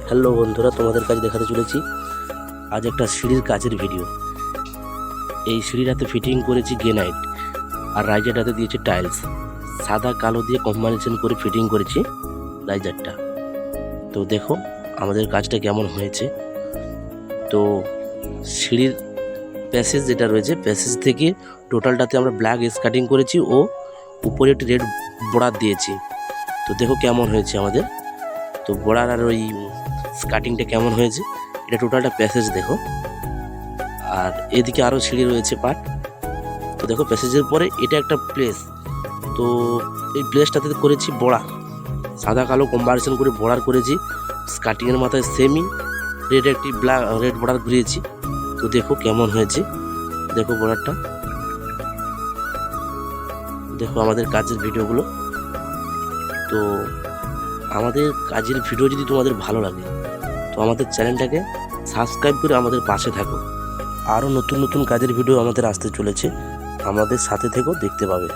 Hello বন্ধুরা, তোমাদের কাছে দেখাতে চলেছি আজ একটা সিঁড়ির কাজের ভিডিও। এই সিঁড়িটাতে ফিটিং করেছি গ্রেনাইট আর রাইজারটাতে দিয়েছি টাইলস। সাদা কালো দিয়ে কম্বিনেশন করে ফিটিং করেছি রাইজারটা। তো দেখো আমাদের কাজটা কেমন হয়েছে। তো সিঁড়ির প্যাসেজ যেটা রয়েছে, প্যাসেজ থেকে টোটালটাতে আমরা ব্ল্যাক স্কার্টিং করেছি ও উপরে একটি রেড বর্ডার দিয়েছি। তো দেখো কেমন হয়েছে আমাদের। তো বর্ডার আর ওই স্কার্টিংটা কেমন হয়েছে, এটা টোটালটা প্যাসেজ দেখো। আর এদিকে আরও সিঁড়ি রয়েছে পার্ট। তো দেখো প্যাসেজের পরে এটা একটা প্লেস। তো এই প্লেসটাতে করেছি বর্ডার, সাদা কালো কম্বিনেশন করে বর্ডার করেছি। স্কার্টিংয়ের মাথায় সেমি রেড একটি ব্ল্যাক রেড বর্ডার ঘুরিয়েছি। তো দেখো কেমন হয়েছে, দেখো বর্ডারটা। দেখো আমাদের কাজের ভিডিওগুলো। তো আমাদের কাজের ভিডিও যদি তোমাদের ভালো লাগে তো আমাদের চ্যানেলটাকে সাবস্ক্রাইব করে আমাদের পাশে থাকো। আরও নতুন নতুন কাজের ভিডিও আমাদের আসতে চলেছে, আমাদের সাথে থেকেও দেখতে পাবে।